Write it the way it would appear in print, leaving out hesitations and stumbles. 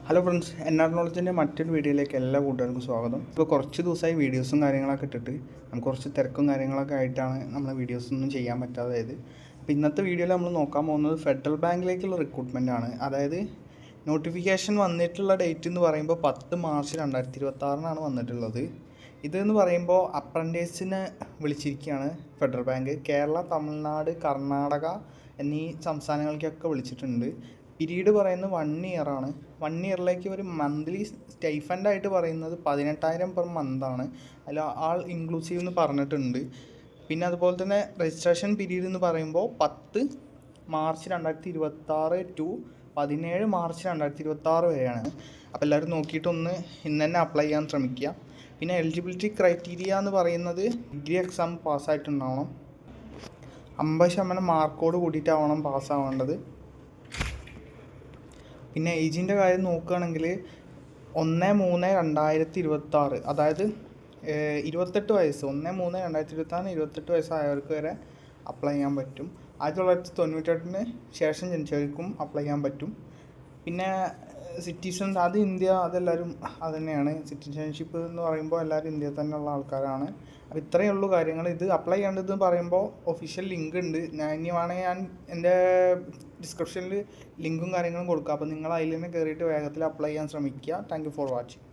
Hello friends, NR നോളജിൻ്റെ മറ്റൊരു വീഡിയോയിലേക്ക് എല്ലാ കൂട്ടുകാർക്കും സ്വാഗതം. ഇപ്പോൾ കുറച്ച് ദിവസമായി വീഡിയോസും കാര്യങ്ങളൊക്കെ ഇട്ടിട്ട് നമുക്ക് കുറച്ച് തിരക്കും കാര്യങ്ങളൊക്കെ ആയിട്ടാണ് നമ്മൾ വീഡിയോസൊന്നും ചെയ്യാൻ പറ്റാതായത്. അപ്പോൾ ഇന്നത്തെ വീഡിയോയിൽ നമ്മൾ നോക്കാൻ പോകുന്നത് ഫെഡറൽ ബാങ്കിലേക്കുള്ള റിക്രൂട്ട്മെൻ്റ് ആണ്. അതായത് നോട്ടിഫിക്കേഷൻ വന്നിട്ടുള്ള ഡേറ്റ് എന്ന് പറയുമ്പോൾ 10 മാർച്ച് 2026 വന്നിട്ടുള്ളത്. ഇതെന്ന് പറയുമ്പോൾ അപ്രൻറ്റീസിനെ വിളിച്ചിരിക്കുകയാണ് ഫെഡറൽ ബാങ്ക്. കേരള, തമിഴ്നാട്, കർണാടക എന്നീ സംസ്ഥാനങ്ങളിലേക്കൊക്കെ വിളിച്ചിട്ടുണ്ട്. പീരീഡ് പറയുന്നത് 1 ഇയറാണ്. 1 ഇയറിലേക്ക് ഒരു മന്ത്ലി സ്റ്റൈഫൻഡായിട്ട് പറയുന്നത് 18,000 പെർ മന്താണ്. അതിൽ ആൾ ഇൻക്ലൂസീവ് എന്ന് പറഞ്ഞിട്ടുണ്ട്. പിന്നെ അതുപോലെ തന്നെ രജിസ്ട്രേഷൻ പീരീഡ് എന്ന് പറയുമ്പോൾ 10 മാർച്ച് 2026 ടു 17 മാർച്ച് 2026 വരെയാണ്. അപ്പോൾ എല്ലാവരും നോക്കിയിട്ടൊന്ന് ഇന്ന് തന്നെ അപ്ലൈ ചെയ്യാൻ ശ്രമിക്കുക. പിന്നെ എലിജിബിലിറ്റി ക്രൈറ്റീരിയ എന്ന് പറയുന്നത് ഡിഗ്രി എക്സാം പാസ്സായിട്ടുണ്ടാവണം. 50% മാർക്കോട് കൂടിയിട്ടാവണം പാസ്സാവേണ്ടത്. പിന്നെ ഏജിൻ്റെ കാര്യം നോക്കുകയാണെങ്കിൽ 1/3/2026, അതായത് 28 വയസ്സ്, 1/3/2026 28 വയസ്സായവർക്ക് വരെ അപ്ലൈ ചെയ്യാൻ പറ്റും. 1998 ശേഷം ജനിച്ചവർക്കും അപ്ലൈ ചെയ്യാൻ പറ്റും. പിന്നെ സിറ്റിസൺസ്, അത് ഇന്ത്യ, അതെല്ലാവരും അത് തന്നെയാണ്. സിറ്റിസൺഷിപ്പ് എന്ന് പറയുമ്പോൾ എല്ലാവരും ഇന്ത്യയിൽ തന്നെയുള്ള ആൾക്കാരാണ്. അപ്പോൾ ഇത്രയേ ഉള്ളൂ കാര്യങ്ങൾ. ഇത് അപ്ലൈ ചെയ്യേണ്ടതെന്ന് പറയുമ്പോൾ ഒഫീഷ്യൽ ലിങ്ക് ഉണ്ട്. ഇനി വേണമെങ്കിൽ ഞാൻ എൻ്റെ ഡിസ്ക്രിപ്ഷനിൽ ലിങ്കും കാര്യങ്ങളും കൊടുക്കാം. അപ്പോൾ നിങ്ങൾ അതിൽ തന്നെ കയറിയിട്ട് വേഗത്തിൽ അപ്ലൈ ചെയ്യാൻ ശ്രമിക്കുക. Thank you for watching.